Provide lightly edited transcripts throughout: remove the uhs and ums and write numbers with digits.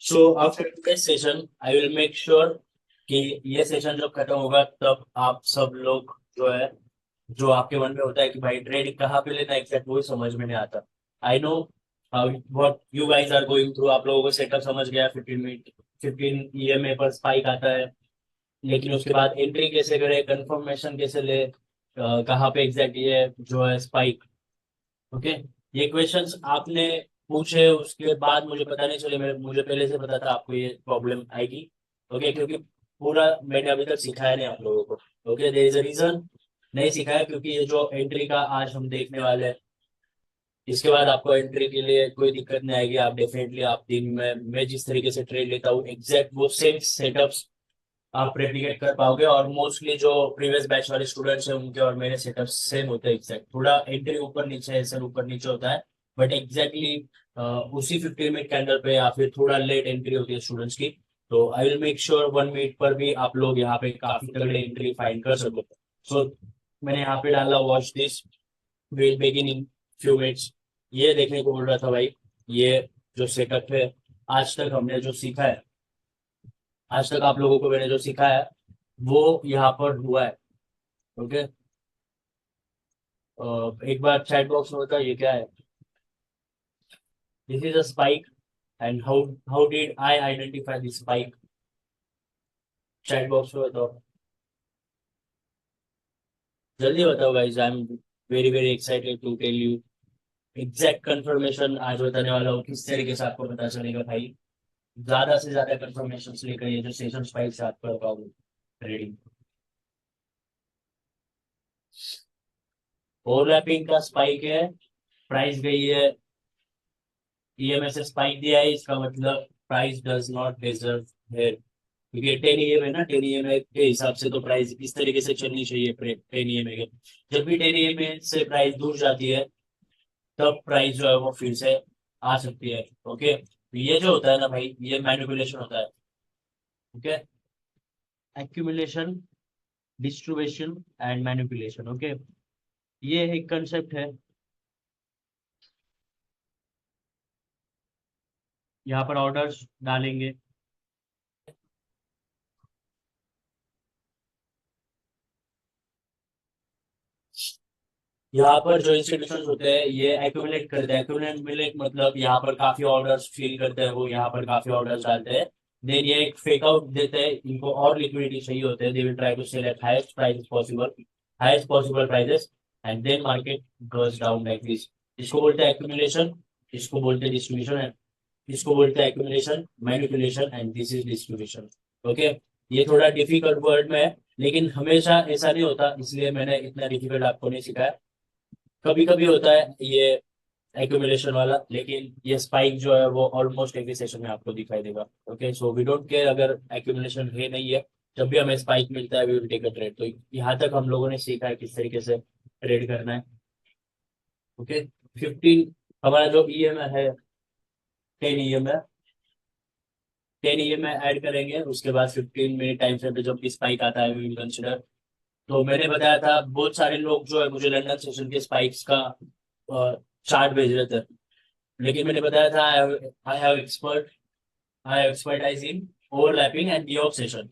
So after this session I will make sure कि ये session जब खत्म होगा तब आप सब लोग जो है, जो आपके मन में होता है कि भाई ट्रेडिंग कहाँ पे लेना एग्जैक्ट, वही समझ में नहीं आता। I know what you guys are going through. आप लोगों को सेटअप समझ गया, 15 मिनट 15 EMA पर स्पाइक आता है, लेकिन उसके बाद एंट्री कैसे करें, कंफर्मेशन कैसे ले, कहाँ पे एग्जैक्ट ये जो है स्पाइक। ओके, ये क्वेश्चंस आपने पूछे उसके बाद मुझे पता नहीं चले, मुझे पहले से पता था आपको ये प्रॉब्लम आएगी। ओके, क्योंकि पूरा मैंने अभी तक सिखाया नहीं आप लोगों को। Okay, there is a reason नहीं सिखाया, क्योंकि ये जो एंट्री का आज हम देखने वाले हैं, इसके बाद आपको एंट्री के लिए कोई दिक्कत नहीं आएगी। आप डेफिनेटली आप दिन में मैं जिस तरीके से ट्रेड लेता हूँ एग्जैक्ट वो सेम सेटअप्स आप रेप्लिकेट कर पाओगे। और मोस्टली जो प्रीवियस बैच वाले स्टूडेंट्स हैं उनके और मेरे सेटअप सेम होते हैं एग्जैक्ट। थोड़ा एंट्री ऊपर नीचे ऐसे ऊपर नीचे होता है, बट एग्जैक्टली उसी 15 मिनट कैंडल पे या फिर थोड़ा लेट एंट्री होती है स्टूडेंट्स की। तो I will make sure 1 minute पर भी आप लोग यहाँ पे काफी तगड़े एंट्री फाइंड कर सको। सो मैंने यहाँ पे डाला watch this, will begin in few minutes. ये देखने को मिल रहा था भाई, ये जो सेटअप है, आज तक हमने जो सीखा है, आज तक आप लोगों को मैंने जो सिखाया है वो यहाँ पर हुआ है। ओके, एक बार चैट बॉक्स में बताओ ये क्या है। This is a spike and how did I identify this spike. Chat box में बताओ, जल्दी बताओ guys, I am very very excited to tell you exact confirmation. आज बताने वाला हूँ किस तरीके से आपको पता चलेगा भाई, ज्यादा से ज्यादा कंफर्मेशन लेकर ये जो सेशन स्पाइक से आप कर पाओगे ट्रेडिंग। ओवरलैपिंग का स्पाइक है, प्राइस गई है, ईएमएस से स्पाइक दिया है, इसका मतलब price does not deserve here. क्योंकि 10 EM है ना, 10 EM के हिसाब से तो प्राइस इस तरीके से चलनी चाहिए। 10 EM के जब भी 10 EM से प्राइस दूर जाती है तब प्राइस जो है वो फिर से आ सकती है। ओके, ये जो होता है ना भाई, ये मैनिपुलेशन होता है। Okay, accumulation, distribution and manipulation. Okay, ये एक कंसेप्ट है। यहाँ पर ऑर्डर्स डालेंगे, यहाँ पर जो इंस्टीट्यूशन होते हैं ये एक्यूमुलेट करते हैं। एक्यूमुलेट मतलब यहाँ पर काफी ऑर्डर्स फिल करते हैं, वो यहाँ पर काफी ऑर्डर्स डालते हैं। देन ये एक फेक आउट देते हैं, इनको और लिक्विडिटी चाहिए होते हैं। They will try to sell at highest price possible, highest possible prices, and then market goes down like this. इसको बोलते हैं एक्यूमुलेशन, इसको बोलते हैं डिस्ट्रीब्यूशन, इसको बोलते हैं accumulation, manipulation, and this is distribution. Okay, ये थोड़ा डिफिकल्ट वर्ड में है, लेकिन हमेशा ऐसा नहीं होता, इसलिए मैंने इतना डिफिकल्ट आपको नहीं सिखाया। कभी कभी होता है ये एक्यूमुलेशन वाला, लेकिन ये स्पाइक जो है वो ऑलमोस्ट एवरी सेशन में आपको दिखाई देगा। Okay, so we don't care अगर एक्यूमुलेशन है नहीं है, जब भी हमें स्पाइक मिलता है we will take a trade. तो यहाँ तक हम लोगों ने सीखा है किस तरीके से ट्रेड करना है। ओके, 15 हमारा जो EM है, 10 EM है, 10 EM ऐड करेंगे, उसके बाद 15 मिनट टाइम फ्रेम पे जब भी स्पाइक आता है वी विल कंसिडर। तो मैंने बताया था बहुत सारे लोग जो है मुझे लंदन सेशन के स्पाइक्स का चार्ट भेज रहे थे, लेकिन मैंने बताया था I have expertise in overlapping and D session.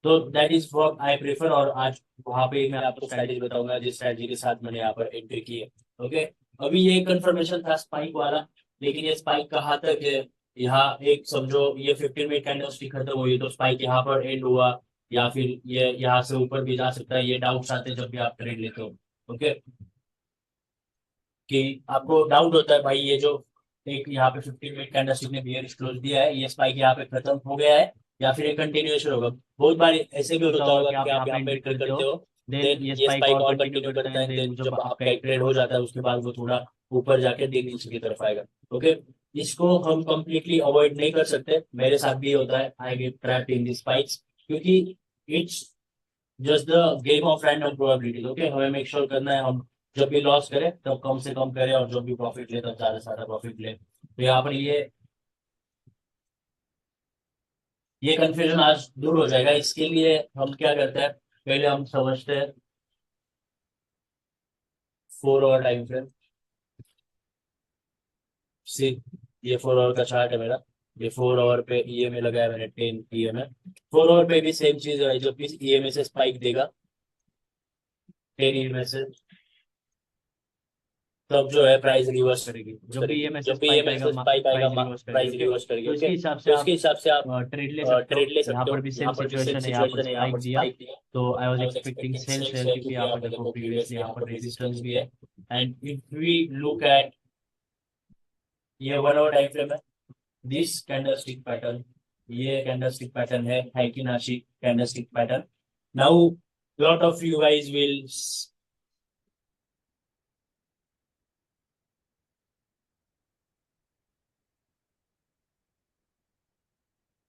तो that is what I prefer. और आज वहां पे मैं आपको स्ट्रैटेजी बताऊंगा जिस स्ट्रैटेजी के साथ मैंने यहाँ पर एंट्री की है। ओके, अभी ये कंफर्मेशन था स्पाइक वाला, लेकिन ये स्पाइक कहाँ तक है, यहाँ एक समझो ये 15 मिनट कैंडल स्टिक खत्म हुई तो स्पाइक यहाँ पर एंड हुआ, या फिर ये यहाँ से ऊपर भी जा सकता है। ये डाउट्स आते हैं जब भी आप ट्रेड लेते हो। ओके, कि आपको डाउट होता है भाई ये जो एक यहाँ पे 15 मिनट कैंडलस्टिक ने बियरिश क्लोज दिया है, ये स्पाइक यहाँ पे खत्म हो गया है या फिर एक कंटिन्यूएशन होगा। बहुत बार ऐसे भी होता होगा कि आप यहाँ पे एंटर करते हो, देन ये स्पाइक और कंटिन्यू करता है, देन जब आपका एक ट्रेड हो जाता है उसके बाद वो थोड़ा ऊपर जाके देन नीचे की तरफ आएगा। ओके, इसको हम कंप्लीटली अवॉइड नहीं कर सकते, मेरे साथ भी होता है, I get trapped in the spikes, क्योंकि it's just the game of random probability. Okay, हमें मेक श्योर करना है हम जब भी लॉस करें तब कम से कम करें, और जब भी प्रॉफिट ले तब ज्यादा से ज्यादा प्रॉफिट ले। तो यहाँ पर ये कंफ्यूजन आज दूर हो जाएगा। इसके लिए हम क्या करते हैं, पहले हम समझते हैं 4 आवर टाइम फ्रेम। सी, ये 4 आवर का चार्ट है मेरा। ये 4 आवर पे ईएमए लगाया मैंने 10 ईएमए। 4 आवर पे भी सेम चीज है, जब भी ईएमए से स्पाइक देगा 10 ईएमए से, तब जो है प्राइस रिवर्स करेगी, जब भी ये जब मैसेज भी ये स्पाइक आएगा मैसेज मार्केट स्पाइक आएगा प्राइस रिवर्स करेगी। प्राइस ओके, रिवर्स करेगी। तो इसके ओके, हिसाब से तो आप उसके हिसाब से आप ट्रेड ले सकते हो। ट्रेड ले यहाँ सकते पर हो। भी सेम यहाँ पर भी सेम सिचुएशन है, यहाँ पर सिचुएशन है, यहाँ स्पाइक पर दिया, स्पाइक दिया। तो I was I was expecting expecting sell sell sell, sell, क्योंकि क्योंकि यहाँ यहाँ पर पे देखो देखो प्रीवियसली प्रीवियसली यहाँ यहाँ पर पर रेजिस्टेंस रेजिस्टेंस भी भी है। है। And if we look at, ये 1 आवर टाइम फ्रेम है, दिस कैंडलस्टिक पैटर्न, ये कैंडलस्टिक पैटर्न है Heikin Ashi candlestick pattern. Now lot of you guys will,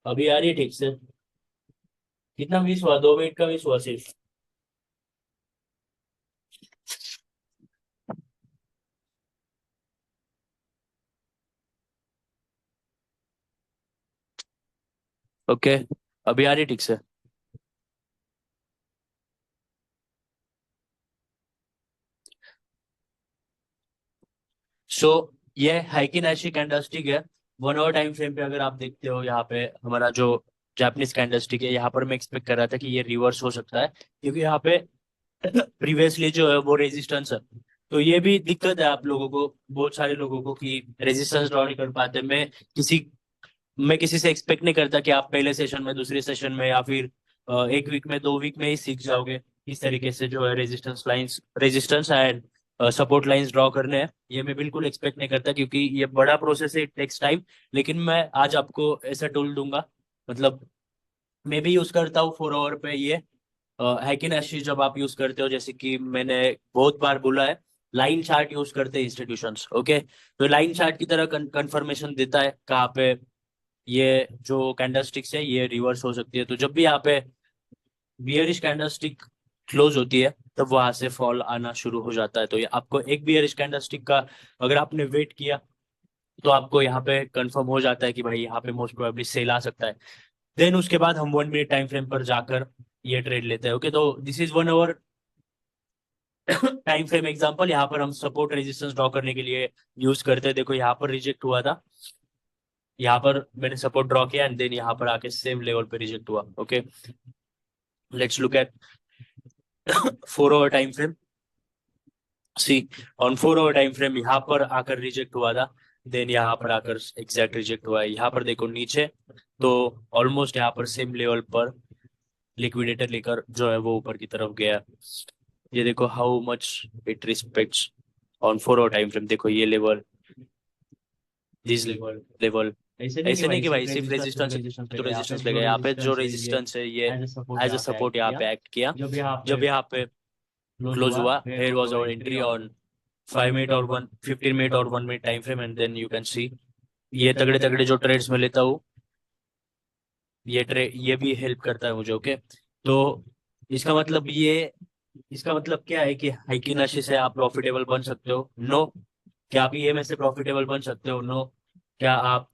अभी आ रही है ठीक से? कितना मिस हुआ? 2 मिनट का मिस हुआ सिर्फ। ओके, अभी आ रही ठीक से? सो ये हाइकिन ऐसी कैंडलस्टिक है। 1 आवर टाइम फ्रेम पे अगर आप देखते हो, यहाँ पे हमारा जो जापानीज कैंडलस्टिक है, यहाँ पर मैं एक्सपेक्ट कर रहा था कि ये रिवर्स हो सकता है, क्योंकि यहाँ पे प्रीवियसली जो है वो रेजिस्टेंस है। तो ये भी दिक्कत है आप लोगों को, बहुत सारे लोगों को, कि रेजिस्टेंस ड्रॉ नहीं कर पाते। मैं किसी से एक्सपेक्ट नहीं करता कि आप पहले सेशन में, दूसरे सेशन में, या फिर एक वीक में, 2 वीक में ही सीख जाओगे इस तरीके से जो है resistance and support lines draw करने हैं। ये मैं बिल्कुल एक्सपेक्ट नहीं करता, क्योंकि ये बड़ा प्रोसेस है, इट टेक्स टाइम। लेकिन मैं आज आपको ऐसा टूल दूंगा, मतलब मैं भी यूज करता हूँ 4 आवर पे ये हैकिन एशी। जब आप यूज करते हो, जैसे कि मैंने बहुत बार बोला है, लाइन चार्ट यूज करते हैं इंस्टीट्यूशंस। ओके, तो लाइन चार्ट की तरह कंफर्मेशन देता है कहाँ पे ये जो कैंडलस्टिक्स है ये रिवर्स हो सकती है। तो जब भी यहाँ पे बियरिश कैंडलस्टिक क्लोज होती है, तब वहां से फॉल आना शुरू हो जाता है। तो ये आपको एक बियरिश कैंडलस्टिक का, अगर आपने वेट किया, तो आपको यहाँ पे कंफर्म हो जाता है कि भाई यहाँ पे मोस्ट प्रोबेबली सेल आ सकता है। देन उसके बाद हम 1 मिनट टाइम फ्रेम पर जाकर ये ट्रेड लेते हैं। ओके, तो this is 1 hour time frame example. यहाँ पर हम सपोर्ट रेजिस्टेंस ड्रॉ करने के लिए यूज करते हैं। देखो यहाँ पर रिजेक्ट हुआ था, यहाँ पर मैंने सपोर्ट ड्रॉ किया, एंड देन यहाँ पर आके सेम लेवल पे रिजेक्ट हुआ। Okay, let's look at 4 hour time frame. See, on 4 hour time frame यहाँ पर आकर रिजेक्ट हुआ था, देन यहाँ पर आकर एग्जैक्ट रिजेक्ट हुआ है। यहाँ पर देखो नीचे, तो ऑलमोस्ट यहाँ पर सेम लेवल पर लिक्विडेटर लेकर जो है वो ऊपर की तरफ गया। ये देखो how much it respects on 4 hour time frame. देखो ये लेवल, दिस लेवल। ऐसे नहीं कि भाई सिर्फ रेजिस्टेंस तो रेजिस्टेंस लेगा, यहाँ पे जो रेजिस्टेंस है ये एज अ सपोर्ट यहाँ पे एक्ट किया। जब यहाँ पे क्लोज हुआ, here was our entry on 5 minute और 15 मिनट और 1 minute time frame, and then you can see ये तगड़े तगड़े जो ट्रेड्स में लेता हूँ, ये भी हेल्प करता है मुझे। ओके, तो इसका मतलब ये इसका मतलब क्या है कि हाइकिनाशी से आप प्रॉफिटेबल बन सकते हो? नो। क्या आप ईएमएस से प्रॉफिटेबल बन सकते हो? नो। क्या आप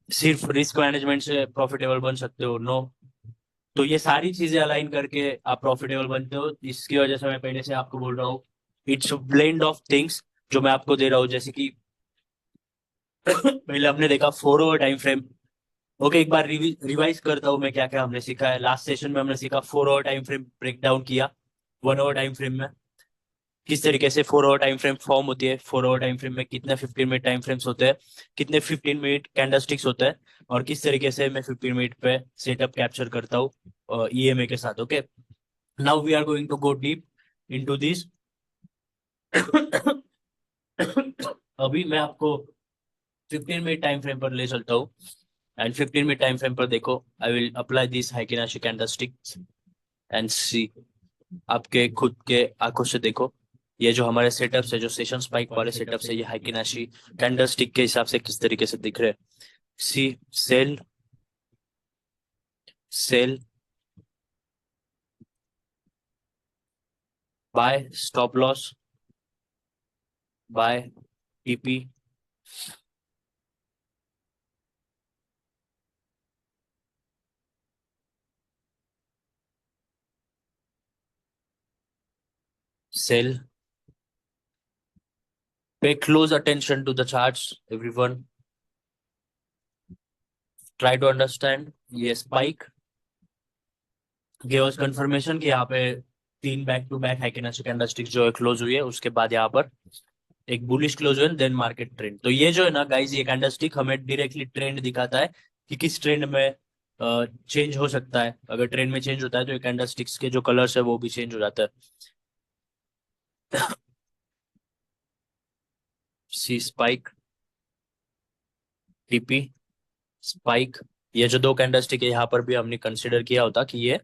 सिर्फ रिस्क मैनेजमेंट से प्रॉफिटेबल बन सकते हो? नो। तो ये सारी चीजें अलाइन करके आप प्रॉफिटेबल बनते हो। इसकी वजह से मैं पहले से आपको बोल रहा हूँ, इट्स ब्लेंड ऑफ थिंग्स जो मैं आपको दे रहा हूँ। जैसे कि पहले हमने देखा 4 आवर टाइम फ्रेम। ओके, एक बार रिवाइज करता हूँ मैं क्या क्या हमने सीखा है। लास्ट सेशन में हमने सीखा 4 hour time frame break down किया। 1 आवर टाइम फ्रेम में किस तरीके से 4 आवर टाइम फ्रेम फॉर्म होती है, 4 आवर टाइम फ्रेम में कितने 15 मिनट टाइम फ्रेम्स होते हैं, कितने 15 मिनट कैंडलस्टिक्स होते हैं, और किस तरीके से मैं 15 मिनट पे सेटअप कैप्चर करता हूँ ईएमए के साथ। Okay, now we are going to go deep into this. अभी मैं आपको 15 मिनट टाइम फ्रेम पर ले चलता हूँ, एंड 15 मिनट टाइम फ्रेम पर देखो, I will apply this Heikin Ashi candlesticks and see. आपके खुद के आंखों से देखो, ये जो हमारे सेटअप्स है, जो सेशन स्पाइक वाले सेटअप्स है, ये हाइकिनाशी कैंडलस्टिक के हिसाब से किस तरीके से दिख रहे हैं। See, sell, sell, buy, stop loss, buy, TP, sell, Pay close attention to the charts, everyone. Try to understand. ये spike give us confirmation कि यहाँ पे 3 बैक टू बैक हाइकेनाची कैंडलस्टिक जो है क्लोज हुई है, उसके बाद यहाँ पर एक बुलिश क्लोज हुई, देन मार्केट ट्रेंड। तो ये जो है ना गाइस, ये कैंडलस्टिक हमें डायरेक्टली ट्रेंड दिखाता है कि किस ट्रेंड में चेंज हो सकता है। अगर ट्रेंड में चेंज होता है तो ये कैंडलस्टिक्स के जो कलर्स है वो भी चेंज हो जाता है। सी स्पाइक, टीपी, स्पाइक। ये जो दो कैंडलस्टिक है यहाँ पर भी हमने कंसिडर किया होता कि ये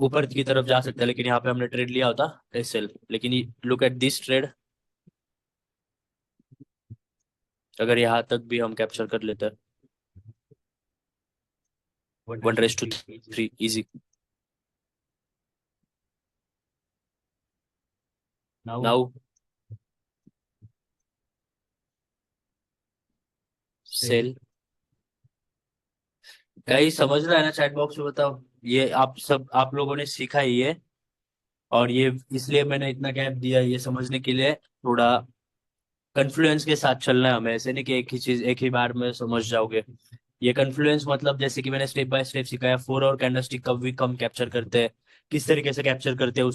ऊपर की तरफ जा सकता है, लेकिन यहाँ पे हमने ट्रेड लिया होता एसएल। लेकिन लुक एट दिस ट्रेड, अगर यहाँ तक भी हम कैप्चर कर लेते हैं 1:3 इजी। Now cell. कहीं समझ रहा है ना, चैट बॉक्स में बताओ। ये आप लोगों ने सीखा ही है, और ये इसलिए मैंने इतना गैप दिया है, ये समझने के लिए। थोड़ा कन्फ्लुएंस के साथ चलना है हमें, ऐसे नहीं कि एक ही चीज एक ही बार में समझ जाओगे। ये कन्फ्लुएंस मतलब जैसे कि मैंने स्टेप बाय स्टेप सिखाया, 4 और कैंडलस्टिक कब भी कम कैप्चर करते हैं, किस तरीके से कैप्चर करते हैं,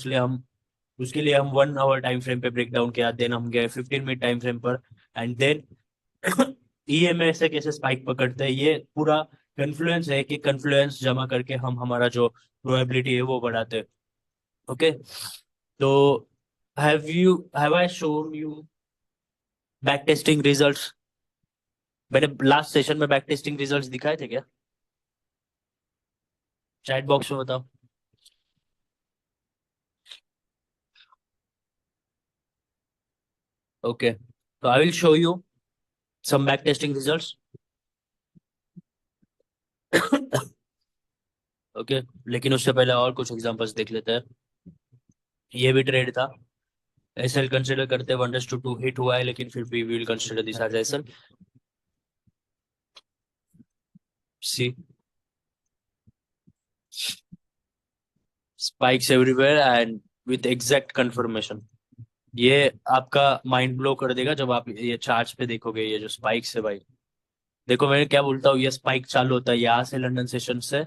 उसके लिए हम 1 आवर टाइम फ्रेम पे ब्रेक डाउन किया, देन हम गए 15 मिनट टाइम फ्रेम पर, एंड देन ईएमए से कैसे स्पाइक पकड़ते हैं। ये पूरा कन्फ्लुएंस है कि कन्फ्लुएंस जमा करके हम हमारा जो प्रोबेबिलिटी है वो बढ़ाते हैं। ओके, तो have I shown you back testing results? मैंने लास्ट सेशन में बैक टेस्टिंग रिजल्ट्स दिखाए थे क्या? चैट बॉक्स में बताओ। ओके, तो I will show you some back testing results. Okay, लेकिन उससे पहले और कुछ एग्जांपल्स देख लेते हैं। ये भी ट्रेड था, एसएल कंसिडर करते 1:2 हिट हुआ है, लेकिन फिर भी we will consider this as SL. See spikes everywhere and with exact confirmation. ये आपका माइंड ब्लो कर देगा जब आप ये चार्ट्स पे देखोगे, ये जो स्पाइक्स है भाई। देखो मैं क्या बोलता हूँ, ये स्पाइक चालू होता है यहाँ से लंदन सेशन से।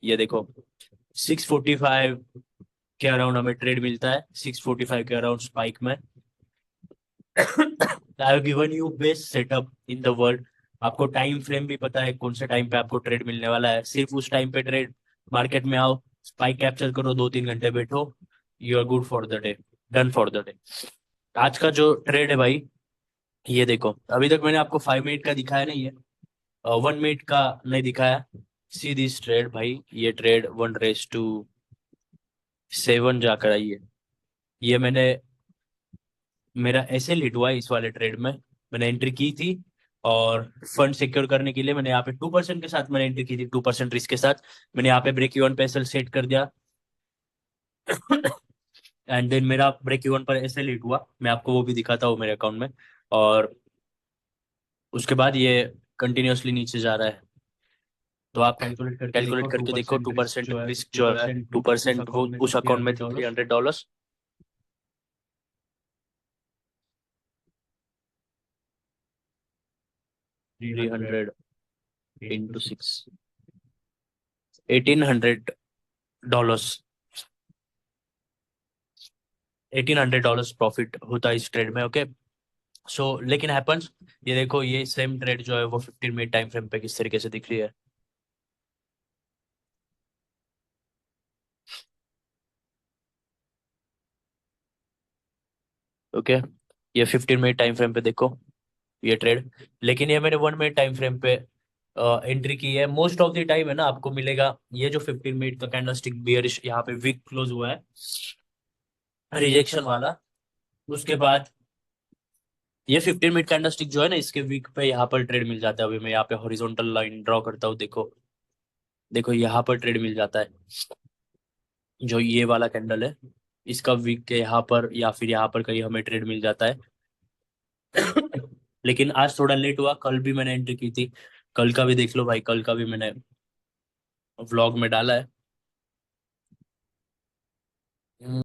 ये देखो 6:45 के अराउंड हमें ट्रेड मिलता है, 6:45 के अराउंड स्पाइक में। I have given you best setup in the world. आपको टाइम फ्रेम भी पता है कौन से टाइम पे आपको ट्रेड मिलने वाला है, सिर्फ उस टाइम पे ट्रेड मार्केट में आओ, स्पाइक कैप्चर करो, 2-3 घंटे बैठो, you are good for the day, done for the day. आज का जो ट्रेड है भाई, ये देखो अभी तक मैंने आपको 5 मिनट का दिखाया नहीं है, 1 मिनट का नहीं दिखाया। सी दिस ट्रेड भाई, ये ट्रेड 1:7 जाकर आई है। ये मेरा ऐसे लिट हुआ है इस वाले ट्रेड में, मैंने एंट्री की थी, और फंड सिक्योर करने के लिए मैंने यहाँ पे 2% के साथ मैंने एंट्री की थी, 2% रिस्क के साथ। मैंने यहाँ पे ब्रेक इवन पे एसएल सेट कर दिया। एंड देन मेरा ब्रेक इवन पर ऐसे लिट हुआ, मैं आपको वो भी दिखाता हूँ मेरे अकाउंट में। और उसके बाद ये कंटिन्यूअसली नीचे जा रहा है। तो आप कैलकुलेट करके देखो, 2% रिस्क जो है, 2% वो उस अकाउंट में $300। 300 × 6, $1,800, $1,800 प्रॉफिट होता है इस ट्रेड में। ओके, सो लेकिन हैपन्स, ये देखो ये सेम ट्रेड जो है वो 15 मिनट टाइम फ्रेम पे किस तरीके से दिख रही है। ओके, ये 15 मिनट टाइम फ्रेम पे देखो ये ट्रेड, लेकिन ये मैंने 1 मिनट टाइम फ्रेम पे एंट्री की है। मोस्ट ऑफ द टाइम है ना, आपको मिलेगा ये जो 15 मिनट का कैंडलस्टिक बियरिश यहाँ पे वीक क्लोज हुआ है, रिजेक्शन वाला। उसके बाद ये 15 मिनट कैंडलस्टिक जो है ना, इसके वीक पे यहाँ पर ट्रेड मिल जाता है। अभी मैं यहाँ पे हॉरिजॉन्टल लाइन ड्रॉ करता हूँ, देखो देखो यहाँ पर ट्रेड मिल जाता है, जो ये वाला कैंडल है, इसका वीक के यहाँ पर या फिर यहाँ पर कहीं हमें ट्रेड मिल जाता है। लेकिन आज थोड़ा लेट हुआ, कल भी मैंने एंट्री की थी, कल का भी देख लो भाई, कल का भी मैंने व्लॉग में डाला है।